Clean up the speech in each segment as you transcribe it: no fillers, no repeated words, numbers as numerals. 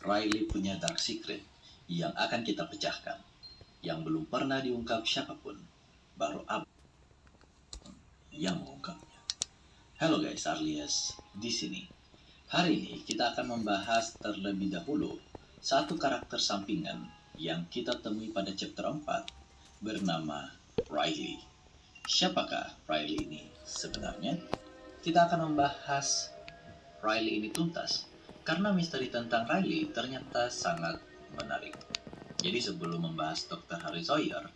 Riley punya dark secret yang akan kita pecahkan, yang belum pernah diungkap siapapun, baru Abang yang mengungkapnya. Halo guys, Arlias di sini. Hari ini kita akan membahas terlebih dahulu satu karakter sampingan yang kita temui pada chapter 4 bernama Riley. Siapakah Riley ini sebenarnya? Kita akan membahas Riley ini tuntas karena misteri tentang Riley ternyata sangat menarik. Jadi sebelum membahas Dr. Harry Sawyer,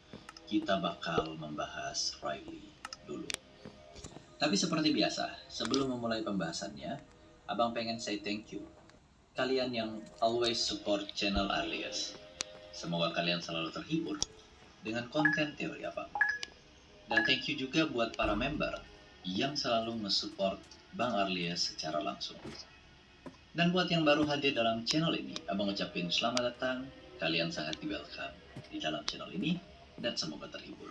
kita bakal membahas Riley dulu. Tapi seperti biasa, sebelum memulai pembahasannya, Abang pengen say thank you. Kalian yang always support channel Arlias. Semoga kalian selalu terhibur dengan konten teori Abang. Dan thank you juga buat para member yang selalu nge-support Bang Arlias secara langsung. Dan buat yang baru hadir dalam channel ini, Abang ucapin selamat datang, kalian sangat di-welcome di dalam channel ini, dan semoga terhibur.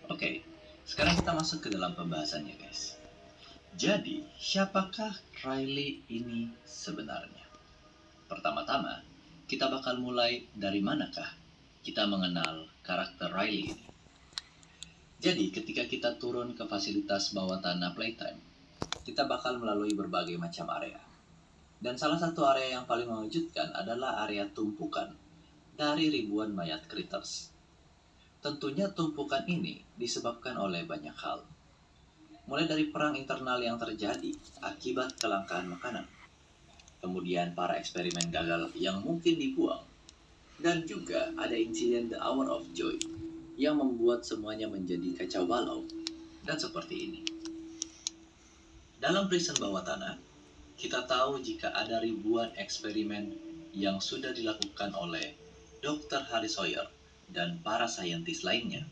Oke, sekarang kita masuk ke dalam pembahasannya guys. Jadi, siapakah Riley ini sebenarnya? Pertama-tama, kita bakal mulai dari manakah kita mengenal karakter Riley ini. Jadi, ketika kita turun ke fasilitas bawah tanah Playtime, kita bakal melalui berbagai macam area. Dan salah satu area yang paling mengejutkan adalah area tumpukan dari ribuan mayat critters. Tentunya tumpukan ini disebabkan oleh banyak hal. Mulai dari perang internal yang terjadi akibat kelangkaan makanan, kemudian para eksperimen gagal yang mungkin dibuang, dan juga ada insiden The Hour of Joy yang membuat semuanya menjadi kacau balau dan seperti ini. Dalam prison bawah tanah, kita tahu jika ada ribuan eksperimen yang sudah dilakukan oleh Dr. Harry Sawyer dan para saintis lainnya.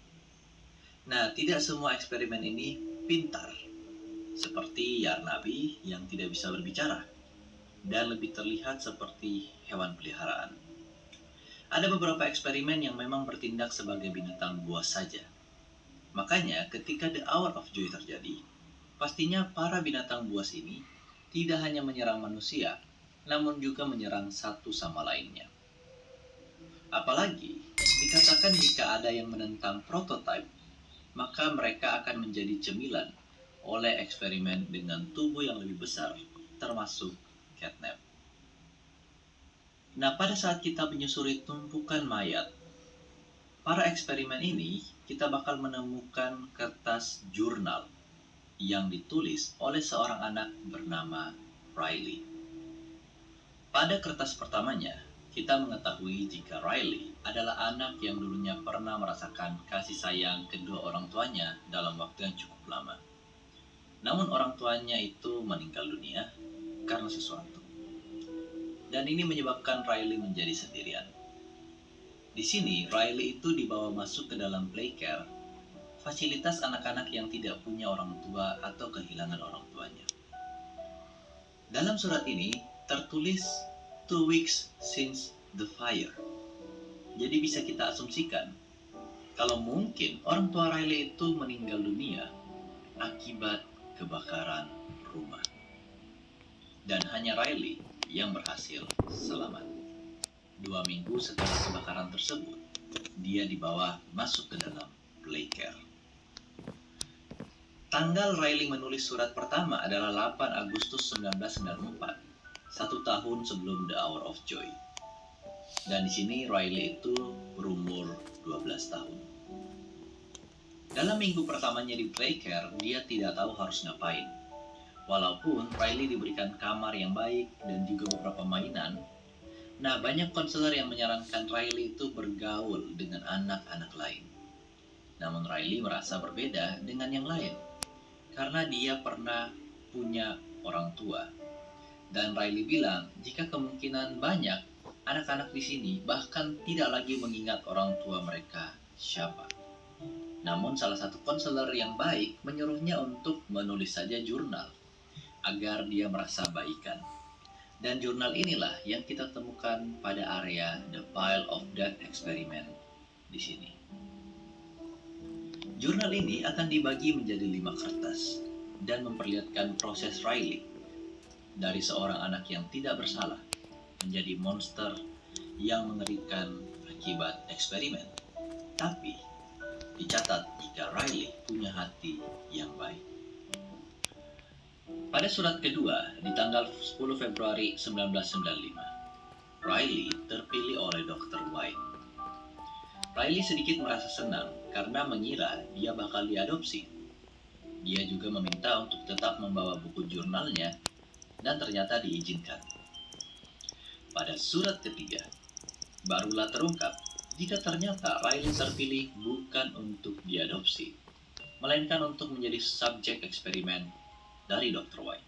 Nah, tidak semua eksperimen ini pintar, seperti Yarnabi yang tidak bisa berbicara, dan lebih terlihat seperti hewan peliharaan. Ada beberapa eksperimen yang memang bertindak sebagai binatang buas saja. Makanya ketika The Hour of Joy terjadi, pastinya para binatang buas ini tidak hanya menyerang manusia, namun juga menyerang satu sama lainnya. Apalagi, dikatakan jika ada yang menentang prototipe, maka mereka akan menjadi cemilan oleh eksperimen dengan tubuh yang lebih besar, termasuk catnap. Nah, pada saat kita menyusuri tumpukan mayat, para eksperimen ini, kita bakal menemukan kertas jurnal yang ditulis oleh seorang anak bernama Riley. Pada kertas pertamanya, kita mengetahui jika Riley adalah anak yang dulunya pernah merasakan kasih sayang kedua orang tuanya dalam waktu yang cukup lama. Namun orang tuanya itu meninggal dunia karena sesuatu. Dan ini menyebabkan Riley menjadi sendirian. Di sini, Riley itu dibawa masuk ke dalam playcare, fasilitas anak-anak yang tidak punya orang tua atau kehilangan orang tuanya. Dalam surat ini tertulis 2 weeks since the fire. Jadi bisa kita asumsikan kalau mungkin orang tua Riley itu meninggal dunia akibat kebakaran rumah. Dan hanya Riley yang berhasil selamat. 2 minggu setelah kebakaran tersebut, dia dibawa masuk ke dalam playcare. Tanggal Riley menulis surat pertama adalah 8 Agustus 1994, 1 tahun sebelum The Hour of Joy. Dan di sini Riley itu berumur 12 tahun. Dalam minggu pertamanya di playcare, dia tidak tahu harus ngapain. Walaupun Riley diberikan kamar yang baik dan juga beberapa mainan, nah banyak konselor yang menyarankan Riley itu bergaul dengan anak-anak lain. Namun Riley merasa berbeda dengan yang lain, karena dia pernah punya orang tua. Dan Riley bilang, jika kemungkinan banyak, anak-anak di sini bahkan tidak lagi mengingat orang tua mereka siapa. Namun salah satu konselor yang baik menyuruhnya untuk menulis saja jurnal, agar dia merasa baikan. Dan jurnal inilah yang kita temukan pada area The Pile of Death Experiment di sini. Jurnal ini akan dibagi menjadi 5 kertas dan memperlihatkan proses Riley dari seorang anak yang tidak bersalah menjadi monster yang mengerikan akibat eksperimen. Tapi, dicatat jika Riley punya hati yang baik. Pada surat kedua, di tanggal 10 Februari 1995, Riley terpilih oleh Dr. White. Riley sedikit merasa senang karena mengira dia bakal diadopsi. Dia juga meminta untuk tetap membawa buku jurnalnya dan ternyata diizinkan. Pada surat ketiga, barulah terungkap jika ternyata Riley terpilih bukan untuk diadopsi, melainkan untuk menjadi subjek eksperimen dari Dr. White.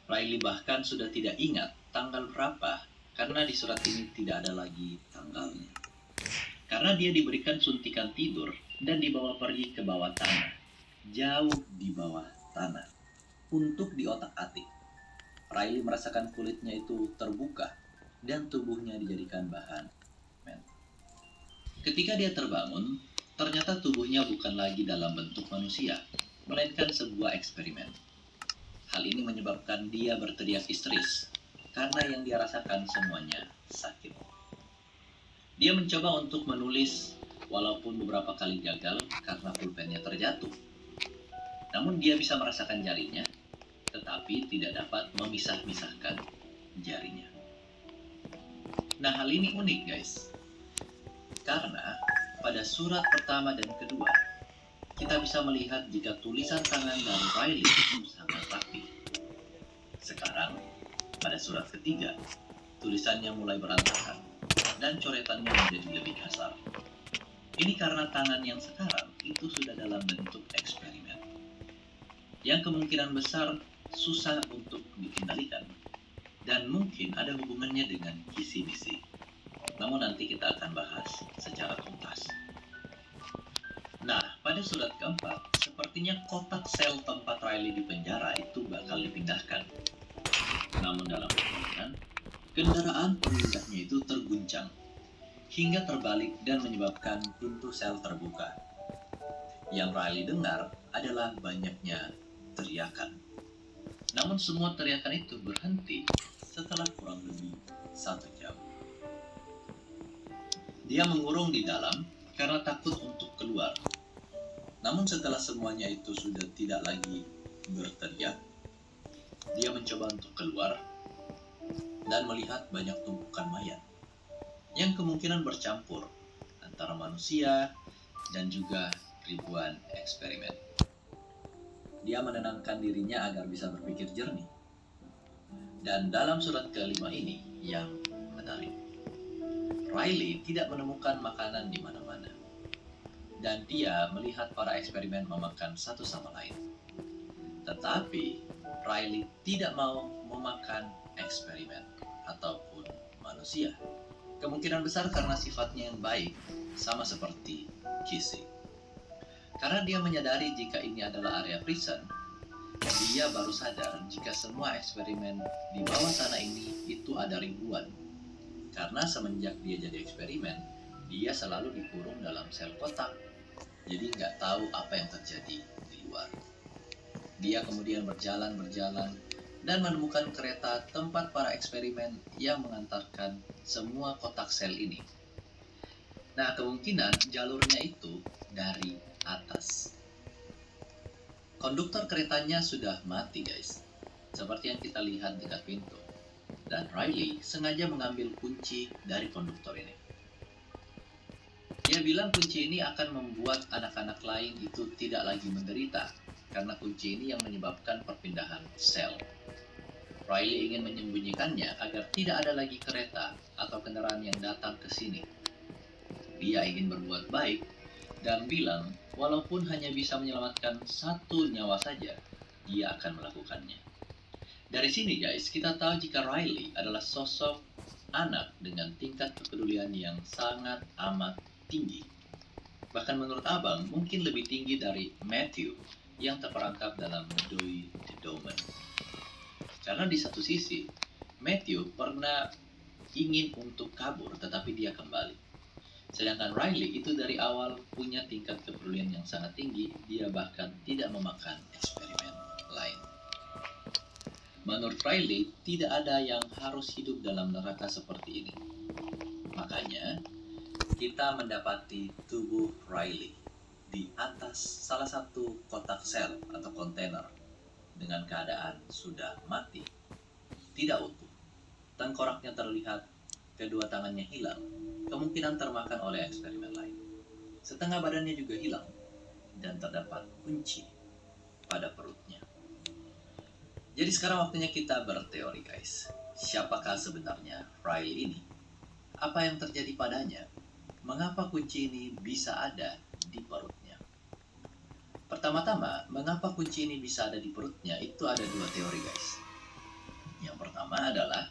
Riley bahkan sudah tidak ingat tanggal berapa karena di surat ini tidak ada lagi tanggalnya. Karena dia diberikan suntikan tidur dan dibawa pergi ke bawah tanah, jauh di bawah tanah, untuk diotak-atik. Riley merasakan kulitnya itu terbuka dan tubuhnya dijadikan bahan eksperimen. Ketika dia terbangun, ternyata tubuhnya bukan lagi dalam bentuk manusia, melainkan sebuah eksperimen. Hal ini menyebabkan dia berteriak histeris, karena yang dia rasakan semuanya sakit. Dia mencoba untuk menulis, walaupun beberapa kali gagal karena pulpennya terjatuh. Namun dia bisa merasakan jarinya, tetapi tidak dapat memisah-misahkan jarinya. Nah, hal ini unik guys, karena pada surat pertama dan kedua, kita bisa melihat jika tulisan tangan dari Riley itu sangat rapi. Sekarang, pada surat ketiga, tulisannya mulai berantakan dan coretannya menjadi lebih kasar. Ini karena tangan yang sekarang itu sudah dalam bentuk eksperimen, yang kemungkinan besar susah untuk dikendalikan dan mungkin ada hubungannya dengan kisi-misi. Namun nanti kita akan bahas secara tuntas. Nah, pada surat keempat, sepertinya kotak sel tempat Riley di penjara itu bakal dipindahkan. Namun dalam perjalanan, kendaraan pemindahnya itu terguncang hingga terbalik dan menyebabkan pintu sel terbuka. Yang Riley dengar adalah banyaknya teriakan. Namun semua teriakan itu berhenti setelah kurang lebih 1 jam. Dia mengurung di dalam karena takut untuk keluar. Namun setelah semuanya itu sudah tidak lagi berteriak, dia mencoba untuk keluar dan melihat banyak tumpukan mayat yang kemungkinan bercampur antara manusia dan juga ribuan eksperimen. Dia menenangkan dirinya agar bisa berpikir jernih. Dan dalam surat kelima ini yang menarik, Riley tidak menemukan makanan di mana-mana. Dan dia melihat para eksperimen memakan satu sama lain. Tetapi Riley tidak mau memakan eksperimen ataupun manusia. Kemungkinan besar karena sifatnya yang baik, sama seperti Kissy. Karena dia menyadari jika ini adalah area prison, dia baru sadar jika semua eksperimen di bawah tanah ini itu ada ribuan. Karena semenjak dia jadi eksperimen, dia selalu dikurung dalam sel kotak. Jadi nggak tahu apa yang terjadi di luar. Dia kemudian berjalan dan menemukan kereta tempat para eksperimen yang mengantarkan semua kotak sel ini. Nah, kemungkinan jalurnya itu dari atas. Konduktor keretanya sudah mati guys, seperti yang kita lihat dekat pintu. Dan Riley sengaja mengambil kunci dari konduktor ini. Dia bilang kunci ini akan membuat anak-anak lain itu tidak lagi menderita, karena kunci ini yang menyebabkan perpindahan sel. Riley ingin menyembunyikannya agar tidak ada lagi kereta atau kendaraan yang datang ke sini. Dia ingin berbuat baik dan bilang walaupun hanya bisa menyelamatkan 1 nyawa saja, dia akan melakukannya. Dari sini guys, kita tahu jika Riley adalah sosok anak dengan tingkat kepedulian yang sangat amat tinggi. Bahkan menurut abang, mungkin lebih tinggi dari Matthew yang terperangkap dalam Doi the Doman. Karena di satu sisi, Matthew pernah ingin untuk kabur tetapi dia kembali. Sedangkan Riley itu dari awal punya tingkat kepedulian yang sangat tinggi, dia bahkan tidak memakan eksperimen lain. Menurut Riley, tidak ada yang harus hidup dalam neraka seperti ini. Makanya, kita mendapati tubuh Riley di atas salah satu kotak sel atau kontainer dengan keadaan sudah mati, tidak utuh. Tengkoraknya terlihat, kedua tangannya hilang, kemungkinan termakan oleh eksperimen lain. Setengah badannya juga hilang, dan terdapat kunci pada perutnya. Jadi sekarang waktunya kita berteori, guys. Siapakah sebenarnya Riley ini? Apa yang terjadi padanya? Mengapa kunci ini bisa ada di perutnya? Pertama-tama, mengapa kunci ini bisa ada di perutnya? Itu ada dua teori, guys. Yang pertama adalah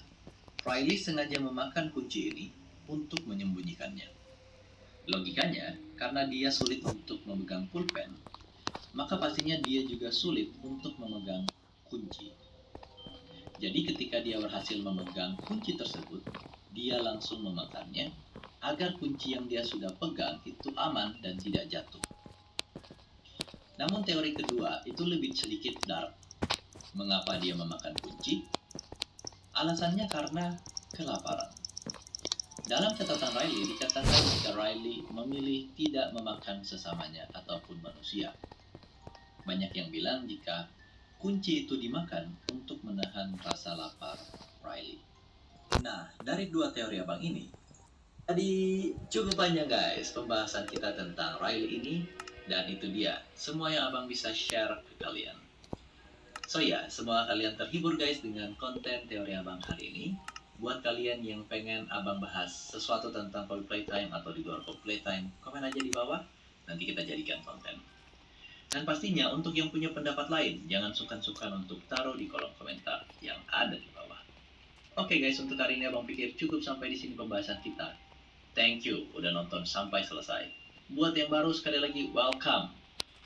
Riley sengaja memakan kunci ini untuk menyembunyikannya. Logikanya, karena dia sulit untuk memegang pulpen, maka pastinya dia juga sulit untuk memegang kunci. Jadi ketika dia berhasil memegang kunci tersebut, dia langsung memakannya agar kunci yang dia sudah pegang itu aman dan tidak jatuh. Namun teori kedua itu lebih sedikit dark. Mengapa dia memakan kunci? Alasannya karena kelaparan. Dalam catatan Riley dikatakan jika Riley memilih tidak memakan sesamanya ataupun manusia. Banyak yang bilang jika kunci itu dimakan untuk menahan rasa lapar Riley. Nah, dari dua teori abang ini, tadi cukup panjang guys pembahasan kita tentang Riley ini, dan itu dia semua yang abang bisa share ke kalian. So ya, semoga kalian terhibur guys dengan konten teori abang hari ini. Buat kalian yang pengen abang bahas sesuatu tentang Poppy Playtime atau di luar Poppy Playtime, komen aja di bawah, nanti kita jadikan konten. Dan pastinya untuk yang punya pendapat lain, jangan sungkan-sungkan untuk taruh di kolom komentar yang ada di bawah. Oke guys, untuk hari ini abang pikir cukup sampai di sini pembahasan kita. Thank you udah nonton sampai selesai. Buat yang baru sekali lagi, welcome.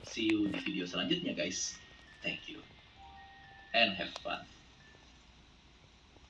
See you di video selanjutnya guys. Thank you. And have fun.